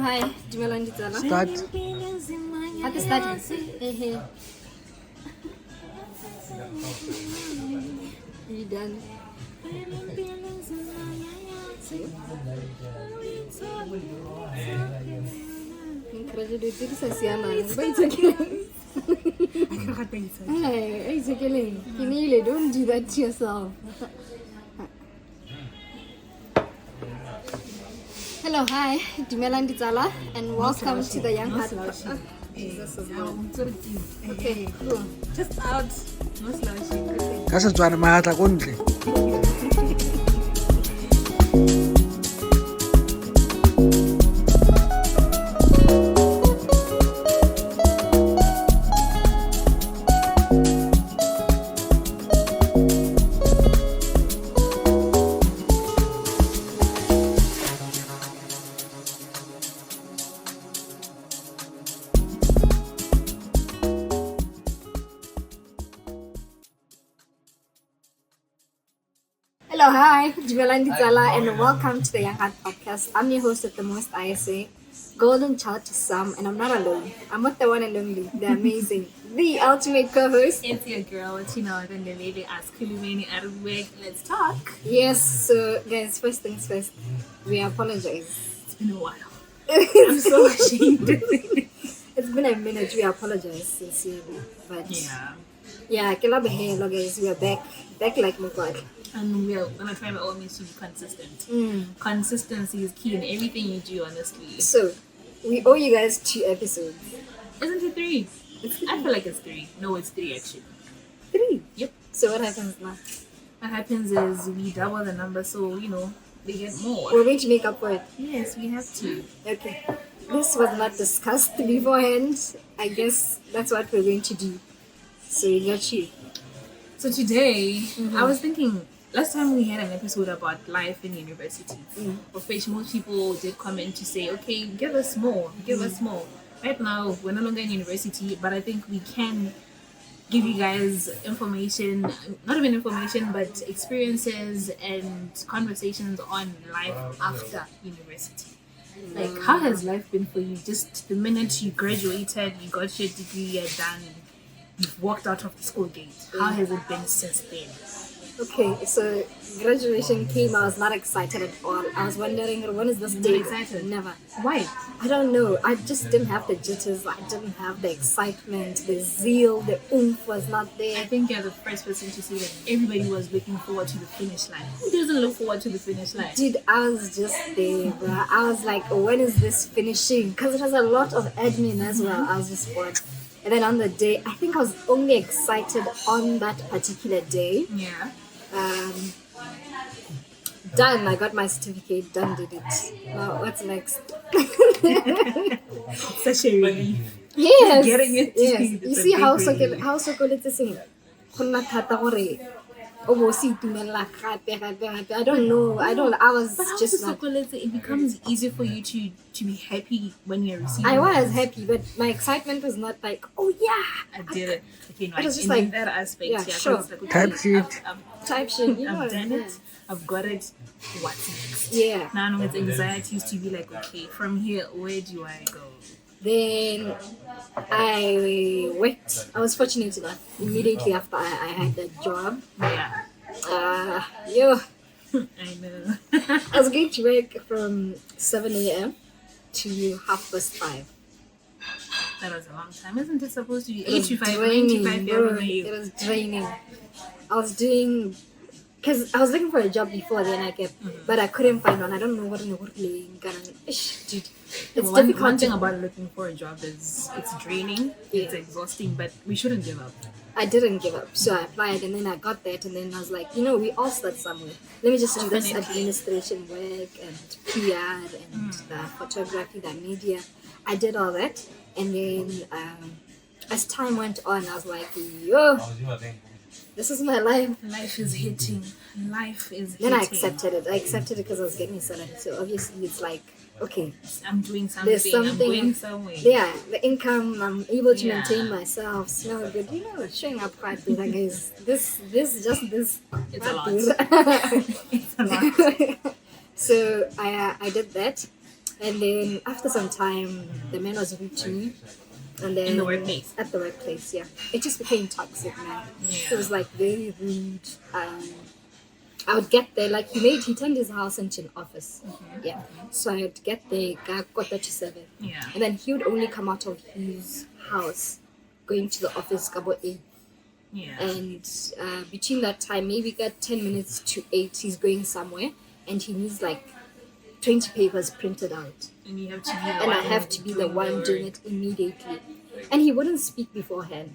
hi. Dumela nditsala. Start. Happy start. Hey. You done? Incredible. Sa siamang. Ba it's okay. Hey, it's okay. Kinile, don't do that to yourself. Hello, hi, Dumela Nditsala, and welcome to the Young Heart Podcast. Jesus is Lord. Okay, cool. Just out. No slouching. Ka Setswana maatla ko ntle. Hello, hi, Dumela Nditsala, and welcome to the Young Heart Podcast. I'm your host at the most ISA, Golden Child to some, and I'm not alone. I'm not the one and only, the amazing, the ultimate co-host. It's your girl, Tina, and the lady asked Kulumeni out of work. Let's talk. Yes, so guys, first things first, we apologize. It's been a while. I'm so ashamed. It's been a minute, we apologize sincerely. But Yeah. hello guys, we are back like my God. And we're going to try by all means to be consistent. Consistency is key in everything you do, honestly. So, we owe you guys 2 episodes. Isn't it 3? I feel like it's 3. No, it's 3 actually. 3? Yep. So what happens now? What happens is we double the number, so, they get more. We're going to make up for it. Yes, we have to. Okay. This was not discussed beforehand. I guess that's what we're going to do. So we got you. So today, I was thinking, last time we had an episode about life in university, of which most people did comment to say, okay, give us more. Right now, we're no longer in university, but I think we can give you guys information, not even information, but experiences and conversations on life after university. Like, how has life been for you? Just the minute you graduated, you got your degree, you're done, you've walked out of the school gate. How has it been since then? Okay, so graduation came. I was not excited at all. I was wondering, when is this You're day? not excited? Never. Why? I don't know. I just didn't have the jitters. I didn't have the excitement, the zeal, the oomph was not I there. think you're the first person to say that everybody was looking forward to the finish line. Who doesn't look forward to the finish line? Dude, I was just there, bro. I was like, when is this finishing? Because it has a lot of admin as well. I was just bored. And then on the day, I think I was only excited on that particular day. Yeah. Done. I got my certificate. Done. Did it. Now what's next? Such a relief. Yes. Getting it. Yes. It's You a see big how relief. Sokolete sing. Kona thata gore. Oh, see tumela gape. I don't know. I was But just also, not. Sokolete, it becomes easier for you to be happy when you're receiving. I was it. happy, but my excitement was not like, oh yeah. I did it. Okay, no, It was just in like, that aspect, yeah, 'cause sure. it's like, okay, Type sheet. Type shit. You know. I've done yeah. it. I've got it. What's next? Yeah. Now no, it's anxieties to be like, okay, from here, where do I go? Then I worked. I was fortunate enough. Immediately after I had that job. Yeah, Yo. I know. I was going to work from 7 a.m. to 5:30. That was a long time. Isn't it supposed to be It was 85, draining, 95 bro. every It day? was draining. I was doing, because I was looking for a job before then, but I couldn't find one. I don't know what in the world. Dude, it's One difficult. thing about looking for a job is it's draining, it's exhausting, but we shouldn't give up. I didn't give up, so I applied, and then I got that, and then I was like, we all start somewhere. Let me just do this Definitely. administration work and PR and the photography, the media. I did all that, and then as time went on, I was like, yo, this is my life. Life is hitting. Life is hitting. Then I accepted it. I accepted it because I was getting a salary. So obviously it's like, okay, I'm doing something. there's something. I'm going somewhere. Yeah, the income, I'm able to Yeah. maintain myself, smell good. Showing up quite good. Like, this. It's a lot. It's It's a lot. So I did that. And then after some time, the man was rude to me. And then In the workplace. At the workplace, yeah. It just became toxic, man. Yeah. It was like very rude. I would get there, like he turned his house into an office. Yeah. So I would get there, quarter to 7. Yeah. And then he would only come out of his house going to the office about 8. Yeah. And between that time, maybe got 10 minutes to 8, he's going somewhere and he needs like 20 papers printed out. And you have to be the And I have to be the one doing it immediately. And he wouldn't speak beforehand.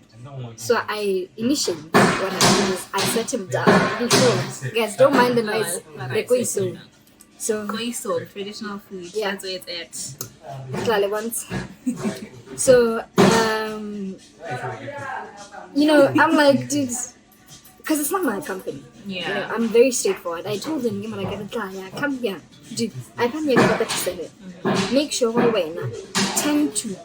So I initially, what I did is I set him down before. Guys, don't mind the noise. They're going so. So, Koiso, traditional food. Yeah. That's where it's at. Klale once. So, I'm like, dude, because it's not my company. Yeah. I'm very straightforward. I told him, come here. Dude, I come here quarter to 7. Make sure we're waiting 10 to,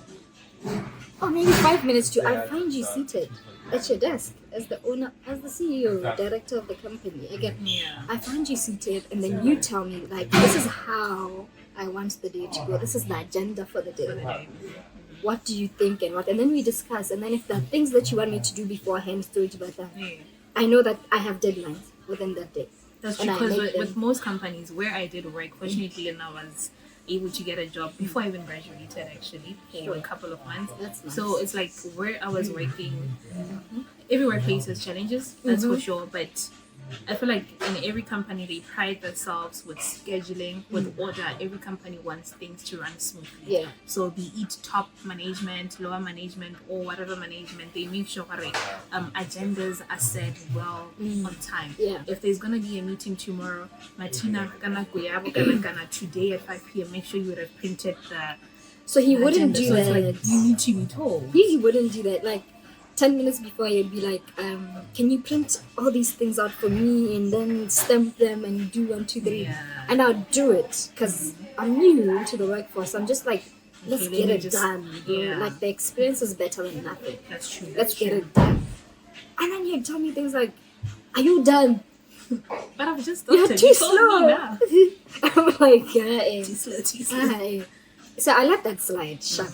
or maybe 5 minutes to, I find you seated at your desk as the owner, as the CEO, director of the company. Again, Yeah. I find you seated and then you tell me, like, this is how I want the day to go. This is the agenda for the day. What do you think and what? And then we discuss. And then if there are things that you want me to do beforehand, do it better. Yeah. I know that I have deadlines within that day. That's And true, I because make them. with most companies where I did work, fortunately, and I was able to get a job before I even graduated, actually, for Sure. a couple of months. That's nice. So it's like where I was working, every workplace has challenges, that's for sure, but I feel like in every company they pride themselves with scheduling, with order. Every company wants things to run smoothly. Yeah. So be it top management, lower management, or whatever management, they make sure agendas are set well on time. Yeah. If there's gonna be a meeting tomorrow, Martina today at 5 p.m. Make sure you would have printed the So he wouldn't agenda. do So it's that. like you need to be told. He wouldn't do that. Like 10 minutes before, he'd be like, can you print all these things out for me and then stamp them and do 1, 2, 3. Yeah. And I'll do it because I'm new to the workforce. I'm just like, let's Okay, get let me it just- done. Bro. yeah. Like the experience is better than nothing. That's true. Let's get it done. And then he'd tell me things like, are you done? But I've just You're started. too You told me slow. now. I'm like, yeah. Too slow. Hi. So I let that slide. Sure.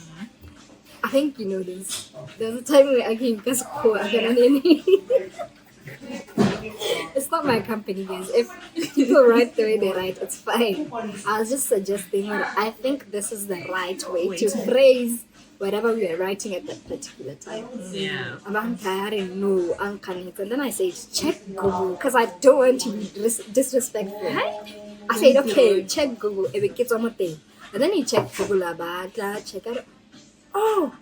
I think you know this. There's a time where I came because it's not my company, guys. If people write the way they write, it's fine. I was just suggesting that I think this is the right way to phrase whatever we are writing at that particular time. Yeah. I'm tired, no, I'm coming. And then I said, check Google, because I don't want to be disrespectful. I said, okay, check Google. If it gets on my thing. And then he checked Google about that, check out. Oh,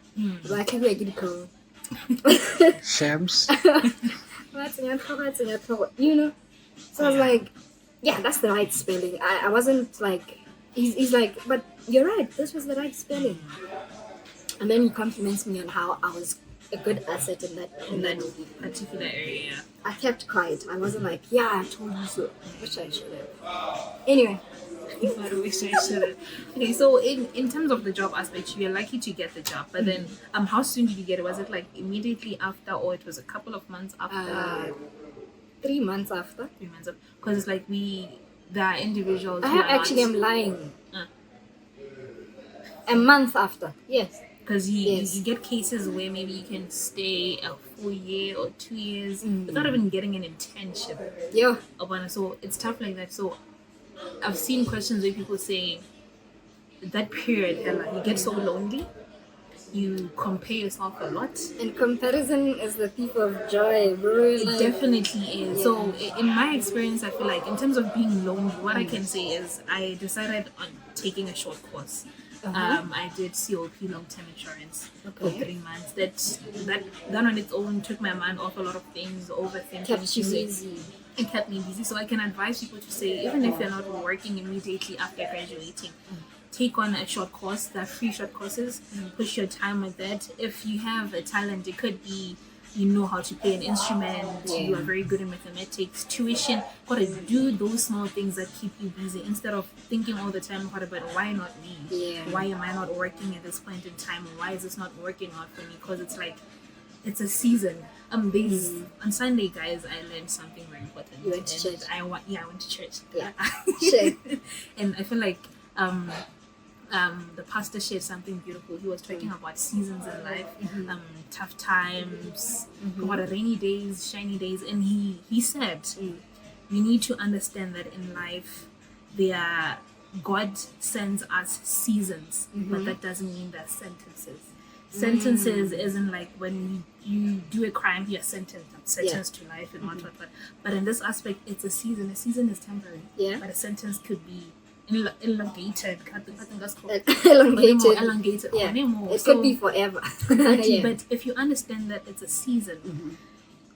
why can't we get it called? Shams. You know? So I was like, yeah, that's the right spelling. I wasn't like, he's like, but you're right, this was the right spelling. And then he compliments me on how I was a good asset in that Particular area. I kept quiet. I wasn't like, yeah, I told you so. Which I should have. Anyway. I wish I should have. Okay, so in terms of the job aspect, you were lucky to get the job, but then how soon did you get it? Was it like immediately after, or it was a couple of months after? 3 months after. 3 months after? Because it's like there are individuals. I'm lying. Uh. A month after. Yes. Because Yes. you get cases where maybe you can stay a full year or 2 years without even getting an internship. Yo. So it's tough like that. So I've seen questions where people say that period, Ella, you get so lonely, you compare yourself a lot. And comparison is the thief of joy, bro. It Like, definitely is. So in my experience, I feel like in terms of being lonely, what I can say is I decided on taking a short course. I did COP long-term insurance for Okay. 3 months. That on its own took my mind off a lot of things, overthinking. kept you to it. busy. It kept me busy. So I can advise people to say, even if you're not working immediately after graduating, take on a short course. There are free short courses. Push your time with that. If you have a talent, it could be you know how to play an instrument, you are very good in mathematics, tuition. Gotta do those small things that keep you busy instead of thinking all the time about why not me? Yeah. Why am I not working at this point in time? Why is this not working out for me? Because it's like it's a season. On Sunday, guys, I learned something very important. You went to church? I went to church. Yeah. Sure. And I feel like the pastor shared something beautiful. He was talking about seasons in life, tough times, what are rainy days, shiny days, and he said, we need to understand that in life, God sends us seasons, but that doesn't mean they're sentences. Sentences isn't like when you do a crime, you're sentenced to life and what. But in this aspect, it's a season. A season is temporary. Yeah. But a sentence could be elongated. Elongated. Yeah. It So, could be forever. exactly. Yeah. But if you understand that it's a season,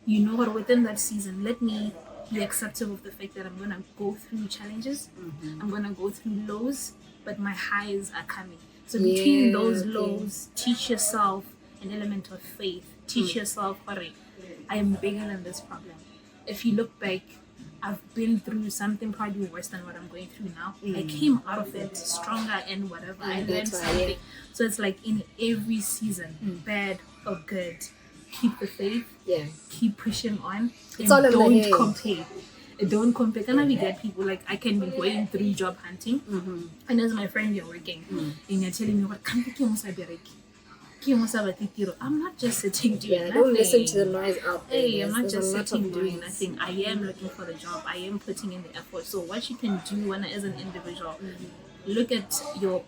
you know what, within that season, let me be accepting of the fact that I'm going to go through challenges, I'm going to go through lows, but my highs are coming. So between those lows, teach yourself an element of faith. Teach yourself, I am bigger than this problem. If you look back, I've been through something probably worse than what I'm going through now. I came out of it stronger and whatever. I learned something. So it's like in every season, bad or good, keep the faith. Yeah. Keep pushing on. It's all in the don't head. compare. Don't compare. Can we get people like I can be going through job hunting, and as my friend you're working, and you're telling me what I'm not just sitting doing nothing. Don't listen to the noise out there. Hey, I'm not There's just a lot sitting of doing noise. nothing. I am looking for the job. I am putting in the effort. So what you can do as an individual, look at your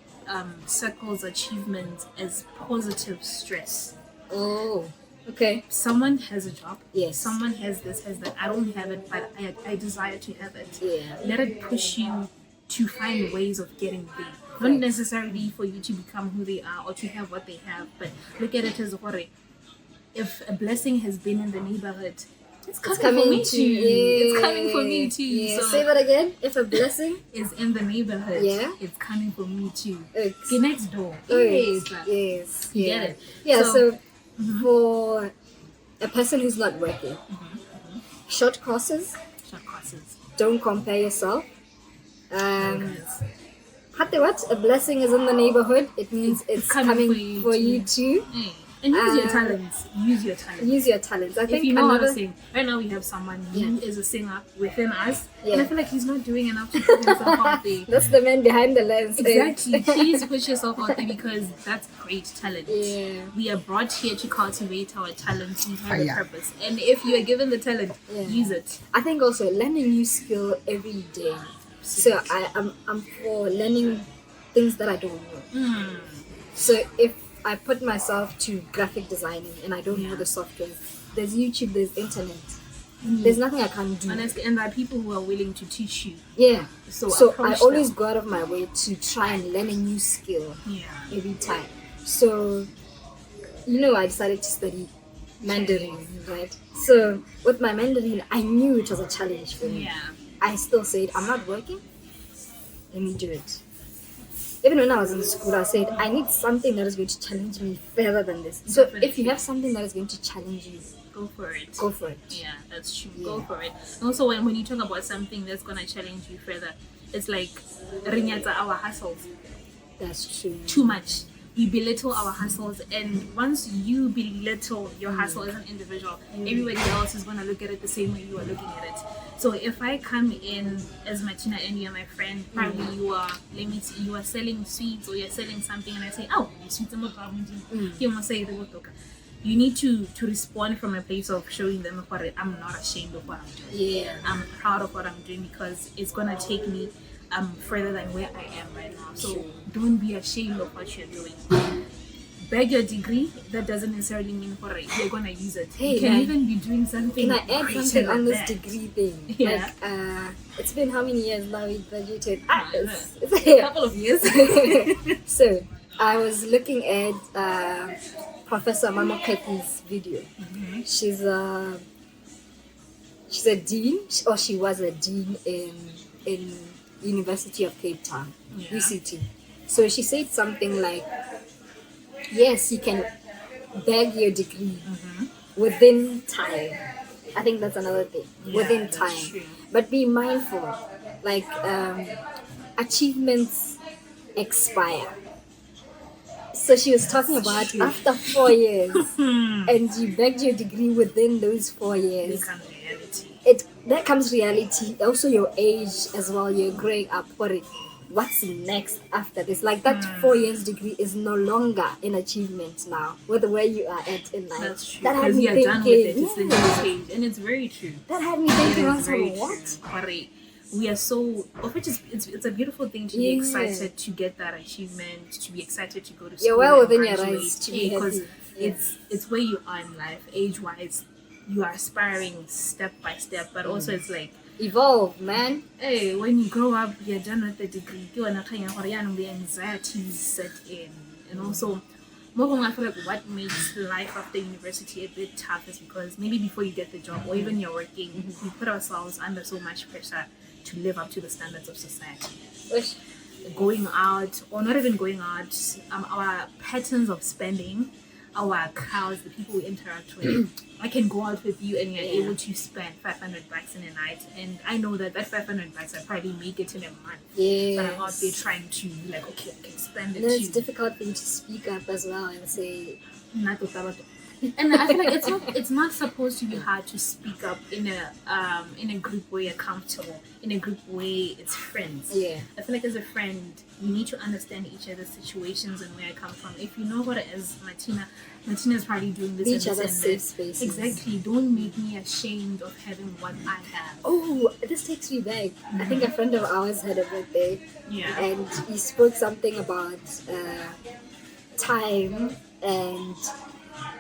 circle's achievements as positive stress. Oh, okay. Someone has a job. Yes. Someone has this, has that. I don't have it, but I desire to have it. Yeah. Let it push you to find ways of getting there. Not necessarily for you to become who they are or to have what they have, but look at it as what if a blessing has been in the neighborhood, it's coming for me too. It's coming for me too. Yeah. So Say that again. If a blessing is in the neighborhood, it's coming for me too. It's The next door. yes. You Yeah. get it? Yeah. So for a person who's not working, short courses, don't compare yourself. What? A blessing is in the neighborhood. It means it's coming for you too. And use your talents. Use your talents. Use your talents. I think if you know how to sing, right now we have someone who is a singer within us, and I feel like he's not doing enough to put himself out there. That's the man behind the lens. Exactly. Please put yourself out there because that's great talent. Yeah. We are brought here to cultivate our talents. We have a purpose, and if you are given the talent, use it. I think also learn a new skill every day. So I'm for learning things that I don't know. So if I put myself to graphic designing and I don't know the software, there's YouTube, there's internet. There's nothing I can't do. Honestly, and there are people who are willing to teach you. Yeah. So I always them. go out of my way to try and learn a new skill every time. So, I decided to study Mandarin, right? So with my Mandarin, I knew it was a challenge for me. Yeah. I still said, I'm not working, let me do it. Even when I was in school, I said, I need something that is going to challenge me further than this. So if you have something that is going to challenge you, go for it. Go for it. Yeah, that's true. Go for it. And also, when you talk about something that's going to challenge you further, it's like our hustles. That's true. Too much. We belittle our hustles, and once you belittle your hustle as an individual, everybody else is going to look at it the same way you are looking at it. So if I come in as Martina and you're my friend, probably you are selling sweets or you're selling something, and I say, oh, sweets are you must say you need to respond from a place of showing them I'm not ashamed of what I'm doing. Yeah. I'm proud of what I'm doing because it's going to take me further than where I am right now. So don't be ashamed of what you're doing. Bag your degree, that doesn't necessarily mean you're going to use it. Hey, you can even be doing something. Can I add something on this that. degree thing? Yeah. Like, it's been how many years now we graduated? It's a couple of years. So, I was looking at Professor Mamokeki's video. She's a dean, or she was a dean in University of Cape Town, UCT. So she said something like, yes, you can bag your degree within time. I think that's another thing. Within time. True. But be mindful. Like, achievements expire. So she was talking about after 4 years, and you bagged your degree within those 4 years. Becomes reality. That comes reality. Also your age as well, you're growing up for it. what's next after this? Like that 4 years degree is no longer an achievement now with where you are at in life. That's true. That had Because me we are done with it. It's the thinking, new stage, and it's very true. that had me It thinking is also, very what? true. But we are so, of which is it's a beautiful thing to be Yeah. excited to get that achievement, to be excited to go to school. You're well and within your graduate. rights to be Because happy. Yeah. it's where you are in life, age wise. You are aspiring step by step, but also it's like, Evolve, man. hey, when you grow up, you're done with the degree. You are not the anxieties set in, and also. I feel like what makes life after university a bit tough is because maybe before you get the job or even you're working, we put ourselves under so much pressure to live up to the standards of society. Wish. Going out, or not even going out, our patterns of spending, our crowds, the people we interact with. I can go out with you and you're able to spend $500 in a night, and I know that $500 I probably make it in a month. Yeah. But I'm out there trying to be like, okay, I can spend it And it's too. difficult for you to speak up as well and say, And I feel like it's not supposed to be hard to speak up in a group where you're comfortable, in a group where it's friends. yeah. I feel like as a friend, you need to understand each other's situations and where I come from. If you know what it is, Martina's probably doing this Be and each this other's and safe this. spaces. Exactly. Don't make me ashamed of having what I have. Oh, this takes me back. I think a friend of ours had a birthday, Yeah. and he spoke something about time, and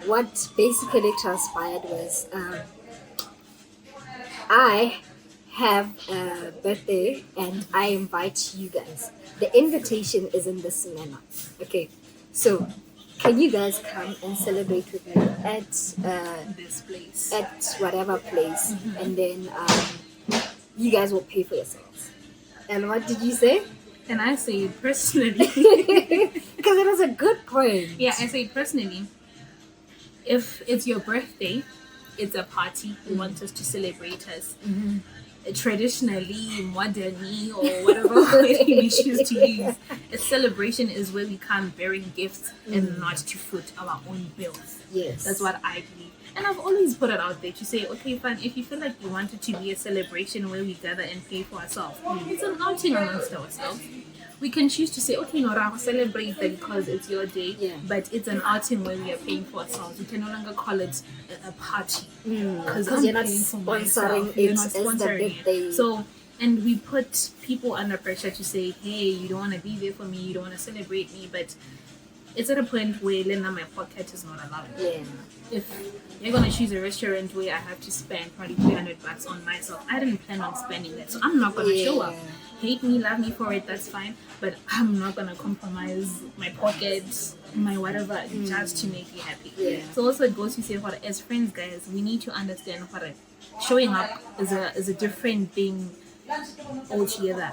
what basically transpired was I have a birthday and I invite you guys. The invitation is in this manner. Okay, so can you guys come and celebrate with me at This place. at whatever place, and then you guys will pay for yourselves. And what did you say? And I say personally, Because it was a good point. yeah, I say personally, if it's your birthday, it's a party. You want us to celebrate us. Traditionally, modernly, or whatever way we choose to use, a celebration is where we come bearing gifts and not to foot our own bills. Yes. That's what I believe. And I've always put it out there to say, okay, fine, if you feel like you want it to be a celebration where we gather and pay for ourselves, it's an outing amongst ourselves. We can choose to say, okay, no, I'll celebrate that because it's your day, Yeah. but it's an outing where we are paying for ourselves. We can no longer call it a party because Because you're not sponsoring it as the big day. So, and we put people under pressure to say, hey, you don't want to be there for me, you don't want to celebrate me, but it's at a point where Lena, my pocket is not allowed. Yeah. If you're gonna choose a restaurant where I have to spend probably $300 on myself, I didn't plan on spending that, so I'm not gonna show up. Hate me, love me for it, that's fine, but I'm not gonna compromise my pocket, my whatever, just to make you happy. Yeah. So also it goes to say, what as friends, guys, we need to understand what showing up is a different thing altogether.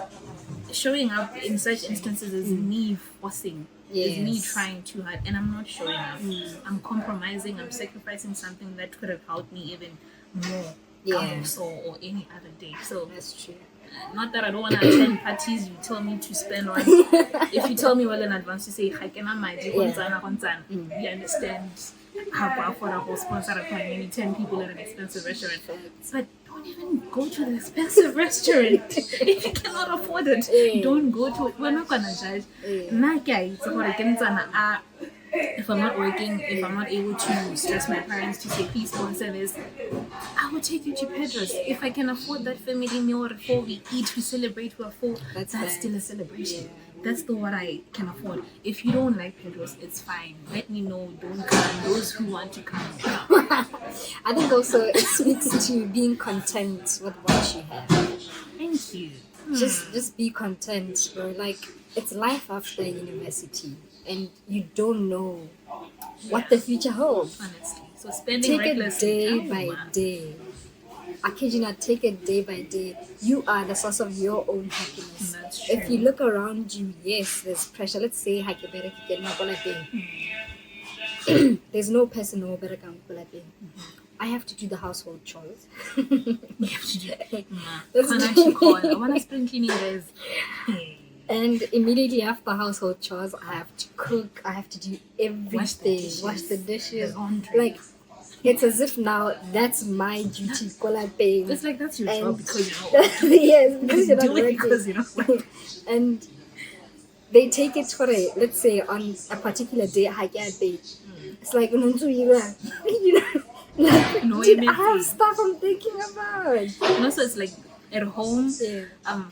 Showing up in such instances is me forcing. Is me Yes. trying too hard, and I'm not showing up. I'm compromising. I'm sacrificing something that could have helped me even more. Yeah. Or any other day. So That's true. not that I don't want to attend parties you tell me to spend on. If you tell me well in advance, you say I cannot mind you understand how affordable sponsor a maybe 10 people in an expensive restaurant. But don't even go to the expensive restaurant if you cannot afford it. Don't go to it. We're not gonna judge. If I'm not working, if I'm not able to stress my parents to say please sponsor this, I will take you to Pedro's. If I can afford that family meal before we eat, we celebrate, we're full, that's fine. still a celebration. That's the what I can afford. If you don't like Pedro's, it's fine. Let me know. Don't come. Those who want to come. I think also it speaks to being content with what you have. Thank you. Just be content, bro. Like, it's life after university, and you don't know what the future holds. Honestly. So spending Take it recklessly. day Oh, by man. day. I kid you not, take it day by day. You are the source of your own happiness. That's If true. you look around you, yes, there's pressure. Let's say there's no person who better come. I have to do the household chores. You have to do it. That's I want to spend cleaning days. Hey. And immediately after household chores, I have to cook. I have to do everything. Wash the dishes. The laundry. Like, it's as if now that's my duty. It's like that's your job And- because you're not working. Yes, because you're not Do it because working. you're not working. And they take it for a, let's say on a particular day, I get day. It's like, you know, like, No, dude, it I makes have sense. stuff I'm thinking about. And also, it's like at home, Yeah.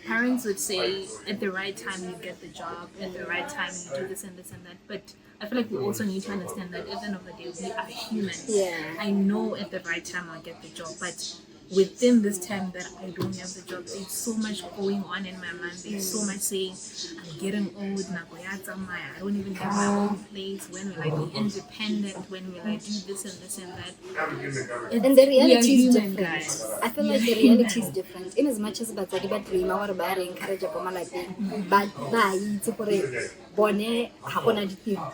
parents would say at the right time you get the job, at the right time you do this and this and that. But I feel like we also need to understand that at the end of the day, we are human. Yeah. I know at the right time I'll get the job, but within this time that I don't have the job, there's so much going on in my mind. There's so much saying, I'm getting old, I don't even have my own place. When will I be independent? When will I do this and this and that? And the We are reality is human, different. guys. I feel We like are the reality human. is different. In as much as batsadi ba dream or ba re encourage ko malapeng, but ba itse gore bone ha gona ditiro.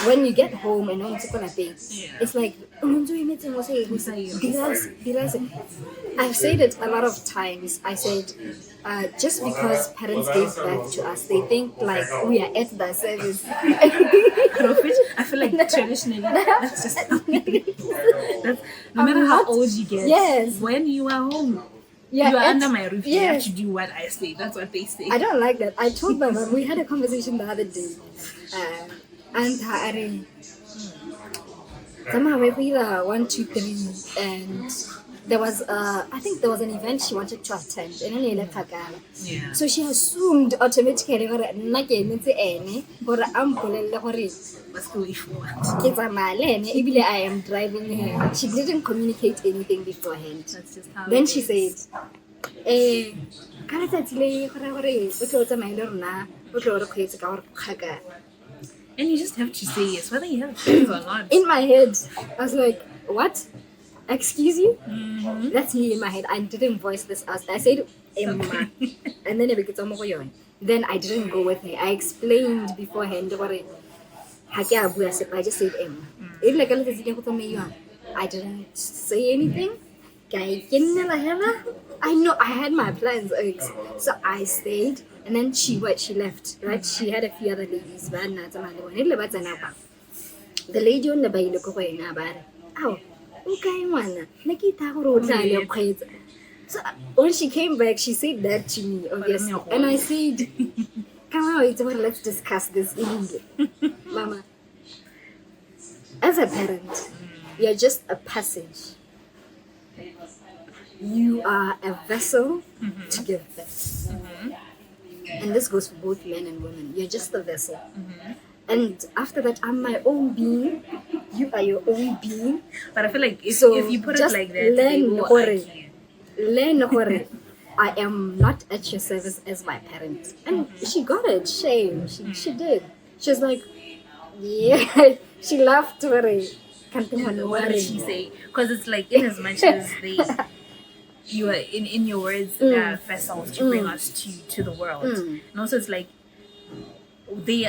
When you get home and on ko lapeng, Yeah. it's like I've said it a lot of times. I said, just because parents gave birth to us, they think like we are at the service. I feel like traditionally that's just how it is. That's, no matter I'm how not- old you get, Yes. when you are home, Yeah, you are at- under my roof. You have yes. to do what I say. That's what they say. I don't like that. I told my mom, we had a conversation the other day. And somehow we were 1, 2, 3, and there was I think there was an event she wanted to attend, and then left her car. Yeah. So she assumed automatically gore nna ke emetse ene gore a mpolelle gore Let's go if you want. ke tsamaya le ene, ebile I am driving her. She didn't communicate anything beforehand. That's just how Then it she is. said, ka letsatsi le gore o tlo tsamaye le rona o tlo re kgweetse ka gore kgaka. And you just have to say yes, whether you have friends or not. In my head, I was like, what? Excuse you? Mm-hmm. That's me in my head. I didn't voice this out. I said, Emma. And then it became Then I didn't go with her. I explained beforehand what I just said Emma. I didn't say anything. I know I had my plans, so I stayed, and then she left, right? She had a few other ladies. The lady on the bay look away now, but okay, one. So when she came back, she said that to me, obviously, and I said, "Come on, let's discuss this in English, Mama." As a parent, you're just a passage. You are a vessel to give birth. And this goes for both men and women. You're just a vessel. And after that, I'm my own being. You are your own being. But I feel like if you put it just like that, they learn will hore. argue. Learn hore. I am not at your service as my parent. And she got it. Shame. She did. She was like, yeah. She laughed. Hore. Can't What did she say? Because it's like, in as much as you are in your words, vessels to bring us to the world, and also it's like they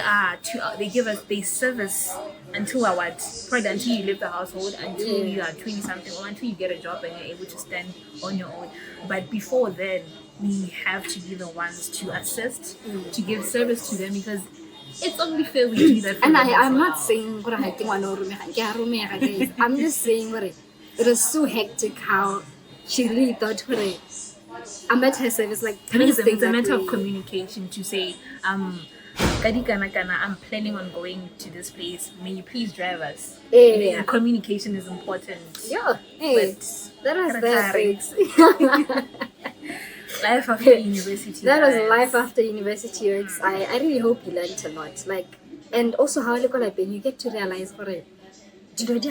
serve us until probably until you leave the household, until you are 20 something, or until you get a job and you're able to stand on your own. But before then, we have to be the ones to assist, to give service to them, because it's only fair we do that. For And them as I'm not well. saying what I think. I'm just saying what it was so hectic how she really thought what I'm at her service. Like, I think please think it's a that matter of way. communication to say, I'm planning on going to this place. May you please drive us? Yeah. Communication is important. Yeah. Hey, that was that. Life after university. That was guys. life after university. I really hope you learned a lot. Like, and also how you get to realize for it. Did you do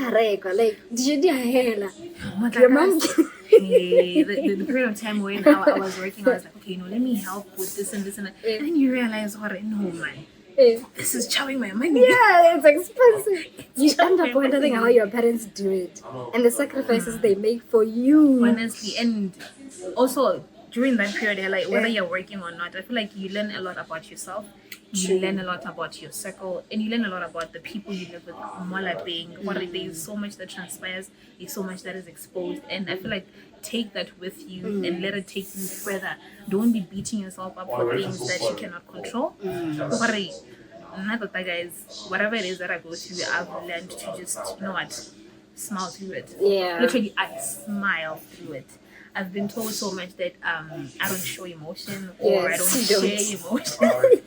your mom? The period of time when I was working, I was like, okay, let me help with this and this and that. Yeah. And then you realize, no, man, this is chowing my money. Yeah, it's expensive. You end up wondering how your parents do it and the sacrifices they make for you. Honestly, and also during that period, like whether you're working or not, I feel like you learn a lot about yourself. You learn a lot about your circle, and you learn a lot about the people you live with. More like being, there's so much that transpires, there's so much that is exposed, and I feel like take that with you and let it take you further. Don't be beating yourself up for things that you cannot control. Guys, whatever it is that I go through, I've learned to just, smile through it. Yeah. Literally, I smile through it. I've been told so much that I don't show emotion or I Yes, don't you share don't. emotion.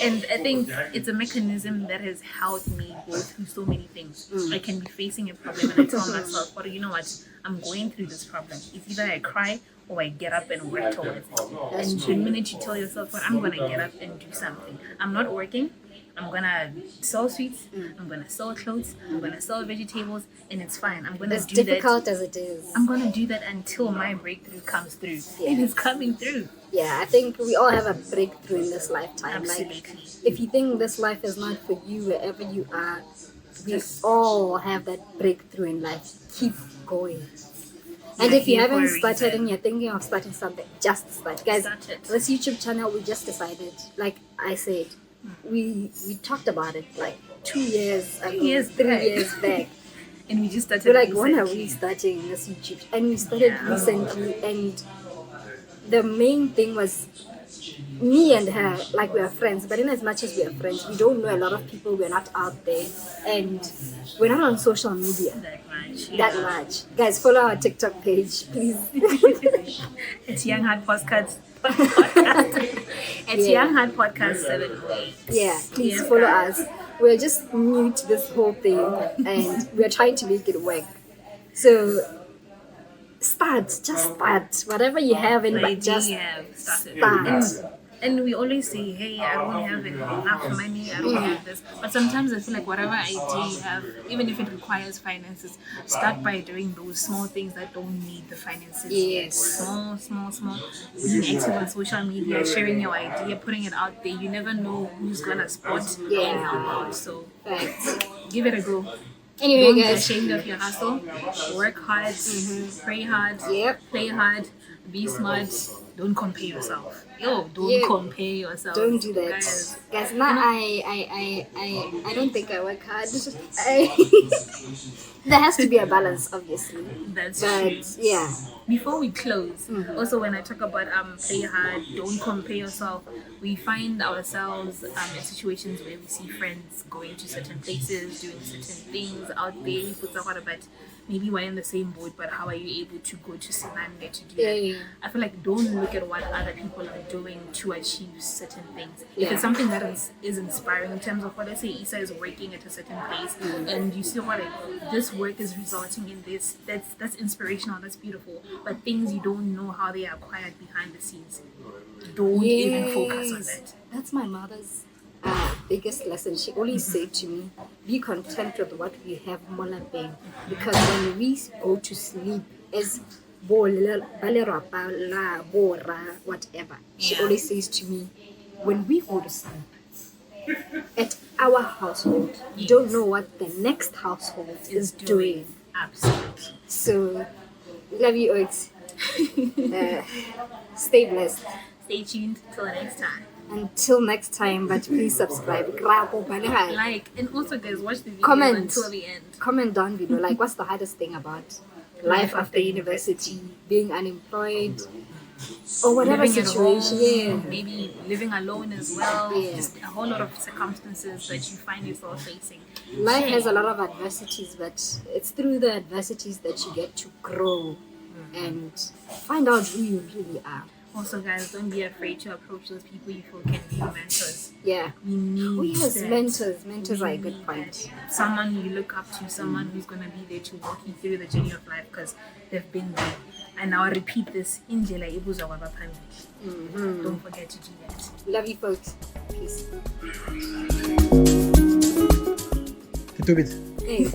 And I think it's a mechanism that has helped me go through so many things. I can be facing a problem and I tell myself, "But you know what? I'm going through this problem. It's either I cry or I get up and work towards it." And the minute you tell yourself, "Well, I'm gonna get up and do something. I'm not working. I'm gonna sell sweets. I'm gonna sell clothes. I'm gonna sell vegetables, and it's fine. I'm gonna As do that. difficult as it is. I'm gonna do that until my breakthrough comes through. It is coming through." Yeah, I think we all have a breakthrough in this lifetime. Absolutely. Like, if you think this life is not for you, wherever you are, we all have that breakthrough in life. Keep going. And You're if you here for haven't a started reason. and you're thinking of starting something, just start. Guys, Start it. this YouTube channel, we just decided, like I said, we talked about it like 2 years ago, years 3 back. years back. And we just started. We're like, when are recently. we starting this YouTube? And we started recently, and the main thing was me and her, like, we are friends, but in as much as we are friends, we don't know a lot of people, we're not out there, and we're not on social media That much. that much. Guys, follow our TikTok page, please. It's Young Heart Podcast. It's Yeah. Young Heart Podcast 708. Yeah, please Yes, follow guys. us. We're just new to this whole thing, and we're trying to make it work. So just start. Whatever you have in, but just started. start. And we always say, "Hey, I don't have enough money. I don't have this." But sometimes I feel like whatever idea you have, even if it requires finances, start by doing those small things that don't need the finances. Yes. Small. Being active on social media, sharing your idea, putting it out there. You never know who's gonna spot and help out. So Thanks. give it a go. Anyway, Don't be guys. ashamed of your hustle. Work hard, pray hard, Yep. play hard, be smart. Don't compare yourself. Don't Yeah. compare yourself. Don't do that, Guys, guys. Now I don't think I work hard. There has to be a balance, obviously. that's true. But yeah, Before we close, also when I talk about play hard, don't compare yourself, we find ourselves in situations where we see friends going to certain places, doing certain things out there, but maybe we're in the same boat, but how are you able to go to Sinande to do that? Yeah. I feel like don't look at what other people are doing to achieve certain things. If Yeah. it's something that is inspiring in terms of what I say, Isa is working at a certain place, and you see what this work is resulting in this. That's inspirational. That's beautiful. But things you don't know how they are acquired behind the scenes, don't even focus on Yes. that. That's my mother's biggest lesson. She always said to me, be content with what we have, Mola Bang. Because when we go to sleep, as whatever, she always says to me, when we go to sleep, at our household, you don't know what the next household is doing. Absolutely. So, love you, Oaks. Stay blessed. Stay tuned till the next time. Until next time, but please subscribe. Like, and also guys, watch the video Comment. until the end. Comment down below, like, what's the hardest thing about life after university, being unemployed, or whatever Living at situation. home, Yeah. maybe living alone as well. Yeah. Just a whole lot of circumstances that you find yourself facing. Life has a lot of adversities, but it's through the adversities that you get to grow and find out who you really are. Also, guys, don't be afraid to approach those people you feel can be your mentors. Yeah. We need Oh yes, that. mentors. Mentors We are a good need point. that. Someone you look up to, someone who's going to be there to walk you through the journey of life because they've been there. And I'll repeat this. Indlela ibuzwa kwabaphambili. Don't forget to do that. Love you, folks. Peace. Tutubit. Hey.